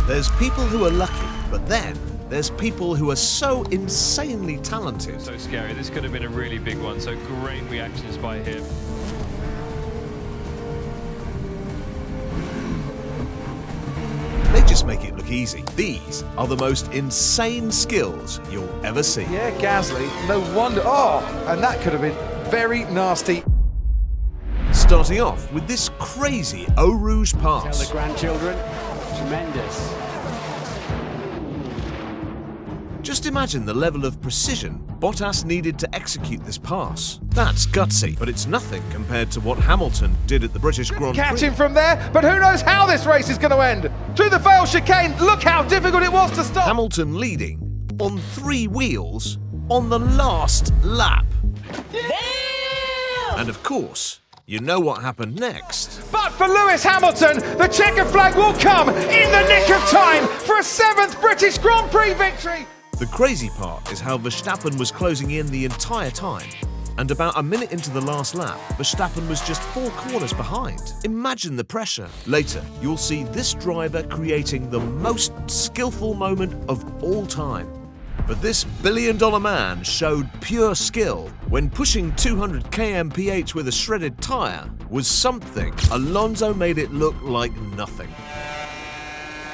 There's people who are lucky, but then there's people who are so insanely talented. So scary. This could have been a really big one. So great reactions by him. They just make it look easy. These are the most insane skills you'll ever see. Yeah, Gasly, no wonder. Oh, and that could have been very nasty. Starting off with this crazy Eau Rouge pass. Tell the grandchildren, tremendous. Just imagine the level of precision Bottas needed to execute this pass. That's gutsy, but it's nothing compared to what Hamilton did at the British Grand Prix. Catch him from there, but who knows how this race is going to end. Through the failed chicane, look how difficult it was to stop. Hamilton leading on 3 wheels on the last lap. Damn! And of course, you know what happened next. But for Lewis Hamilton, the checkered flag will come in the nick of time for a 7th British Grand Prix victory. The crazy part is how Verstappen was closing in the entire time. And about a minute into the last lap, Verstappen was just 4 corners behind. Imagine the pressure. Later, you'll see this driver creating the most skillful moment of all time. But this billion-dollar man showed pure skill when pushing 200 kmph with a shredded tyre was something. Alonso made it look like nothing.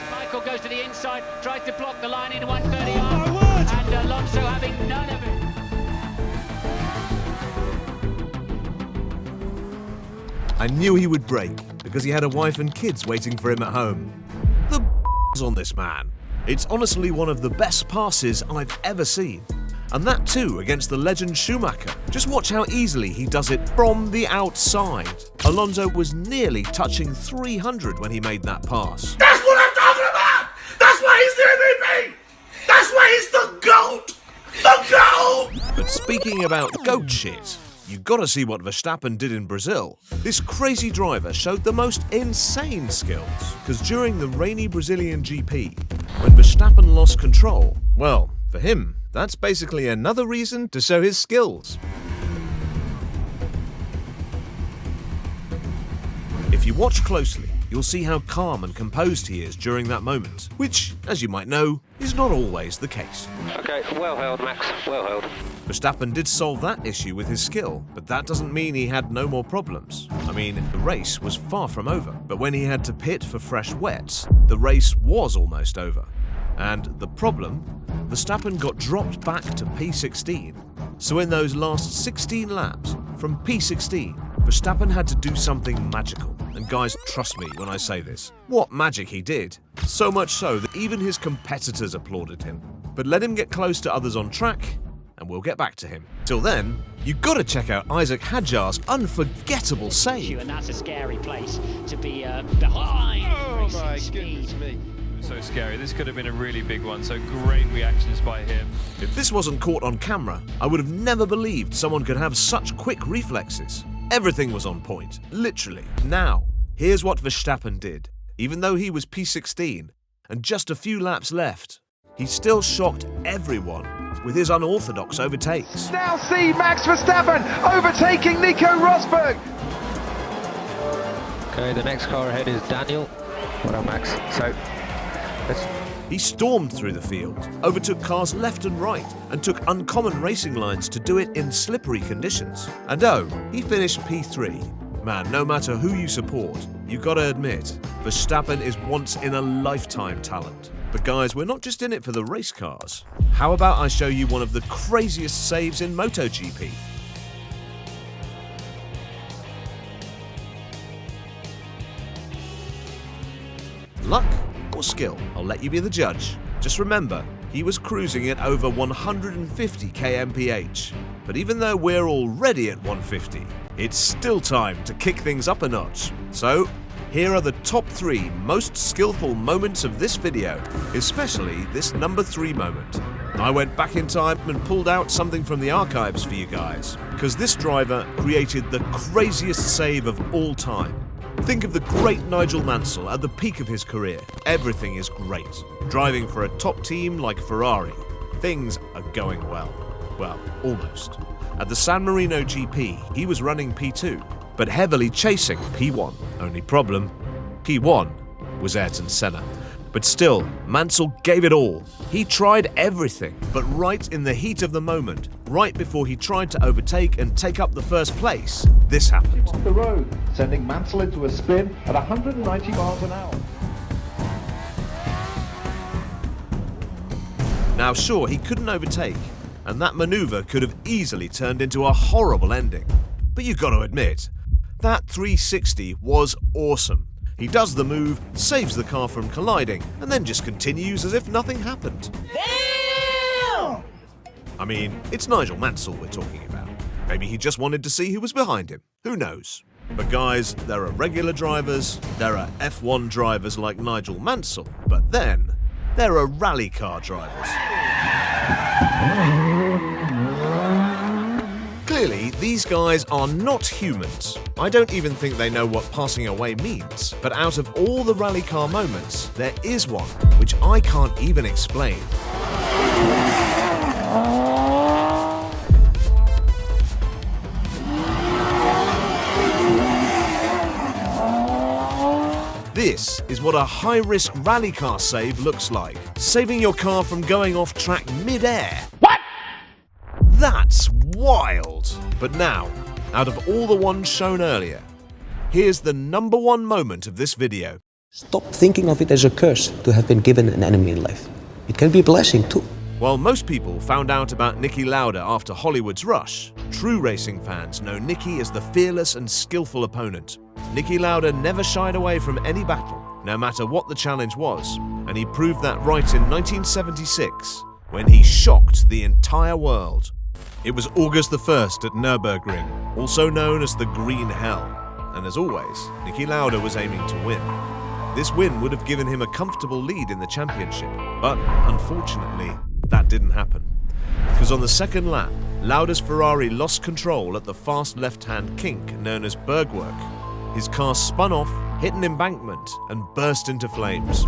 Michael goes to the inside, tries to block the line into 130 and Alonso having none of it. I knew he would break because he had a wife and kids waiting for him at home. The on this man. It's honestly one of the best passes I've ever seen. And that too against the legend Schumacher. Just watch how easily he does it from the outside. Alonso was nearly touching 300 when he made that pass. That's what I'm talking about! That's why he's the MVP! That's why he's the GOAT! The GOAT! But speaking about GOAT shit, you gotta see what Verstappen did in Brazil. This crazy driver showed the most insane skills, because during the rainy Brazilian GP, when Verstappen lost control, well, for him, that's basically another reason to show his skills. If you watch closely, you'll see how calm and composed he is during that moment, which, as you might know, is not always the case. Okay, well held, Max, well held. Verstappen did solve that issue with his skill, but that doesn't mean he had no more problems. I mean, the race was far from over, but when he had to pit for fresh wets, the race was almost over. And the problem? Verstappen got dropped back to P16. So in those last 16 laps, from P16, Verstappen had to do something magical. And guys, trust me when I say this. What magic he did. So much so that even his competitors applauded him. But let him get close to others on track, and we'll get back to him. Till then, you gotta check out Isaac Hadjar's unforgettable save. And that's a scary place to be behind. Oh my goodness me. So scary. This could have been a really big one. So great reactions by him. If this wasn't caught on camera, I would have never believed someone could have such quick reflexes. Everything was on point, literally. Now, here's what Verstappen did. Even though he was P16 and just a few laps left, he still shocked everyone with his unorthodox overtakes. Now see Max Verstappen overtaking Nico Rosberg. Okay, the next car ahead is Daniel. Well done, Max. So, He stormed through the field, overtook cars left and right, and took uncommon racing lines to do it in slippery conditions. And oh, he finished P3. Man, no matter who you support, you gotta admit, Verstappen is once-in-a-lifetime talent. But guys, we're not just in it for the race cars. How about I show you one of the craziest saves in Moto GP? Luck or skill? I'll let you be the judge. Just remember, he was cruising at over 150 kmph. But even though we're already at 150, it's still time to kick things up a notch. So, here are the top 3 most skillful moments of this video, especially this number 3 moment. I went back in time and pulled out something from the archives for you guys, because this driver created the craziest save of all time. Think of the great Nigel Mansell at the peak of his career. Everything is great. Driving for a top team like Ferrari. Things are going well. Well, almost. At the San Marino GP, he was running P2, but heavily chasing P1. Only problem, P1 was Ayrton Senna. But still, Mansell gave it all. He tried everything, but right in the heat of the moment, right before he tried to overtake and take up the first place, this happened. Off the road, sending Mansell into a spin at 190 miles an hour. Now sure, he couldn't overtake, and that maneuver could have easily turned into a horrible ending. But you've got to admit, that 360 was awesome. He does the move, saves the car from colliding, and then just continues as if nothing happened. Damn! I mean, it's Nigel Mansell we're talking about. Maybe he just wanted to see who was behind him. Who knows? But guys, there are regular drivers, there are F1 drivers like Nigel Mansell, but then there are rally car drivers. Clearly, these guys are not humans. I don't even think they know what passing away means. But out of all the rally car moments, there is one which I can't even explain. This is what a high-risk rally car save looks like. Saving your car from going off track mid-air. What? That's wild! But now, out of all the ones shown earlier, here's the #1 moment of this video. Stop thinking of it as a curse to have been given an enemy in life. It can be a blessing too. While most people found out about Niki Lauda after Hollywood's rush, true racing fans know Niki as the fearless and skillful opponent. Niki Lauda never shied away from any battle, no matter what the challenge was, and he proved that right in 1976, when he shocked the entire world. It was August the 1st at Nürburgring, also known as the Green Hell, and as always, Niki Lauda was aiming to win. This win would have given him a comfortable lead in the championship, but unfortunately, that didn't happen. Because on the second lap, Lauda's Ferrari lost control at the fast left-hand kink known as bergwerk. His car spun off, hit an embankment, and burst into flames.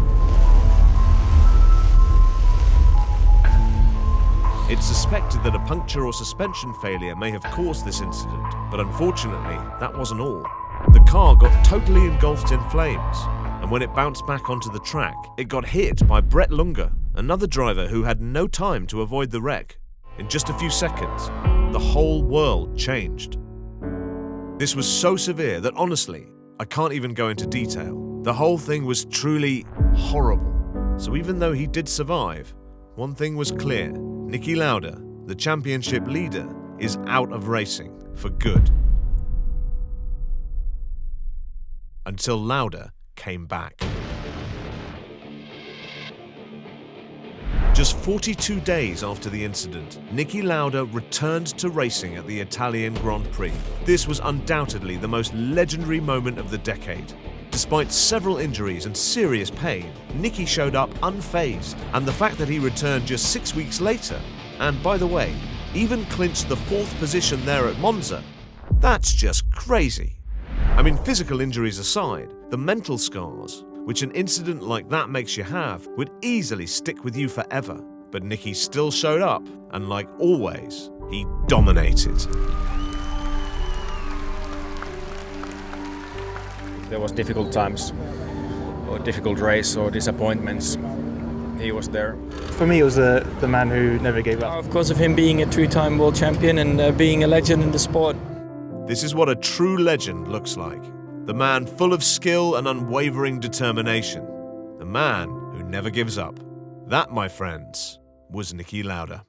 It's suspected that a puncture or suspension failure may have caused this incident, but unfortunately, that wasn't all. The car got totally engulfed in flames, and when it bounced back onto the track, it got hit by Brett Lunger, another driver who had no time to avoid the wreck. In just a few seconds, the whole world changed. This was so severe that honestly, I can't even go into detail. The whole thing was truly horrible. So even though he did survive, one thing was clear. Niki Lauda, the championship leader, is out of racing for good. Until Lauda came back. Just 42 days after the incident, Niki Lauda returned to racing at the Italian Grand Prix. This was undoubtedly the most legendary moment of the decade. Despite several injuries and serious pain, Niki showed up unfazed, and the fact that he returned just 6 weeks later, and by the way, even clinched the 4th position there at Monza, that's just crazy. I mean, physical injuries aside, the mental scars, which an incident like that makes you have, would easily stick with you forever. But Niki still showed up, and like always, he dominated. There was difficult times, or difficult race, or disappointments. He was there. For me, it was the man who never gave up. Of course, of him being a two-time world champion and being a legend in the sport. This is what a true legend looks like. The man full of skill and unwavering determination. The man who never gives up. That, my friends, was Niki Lauda.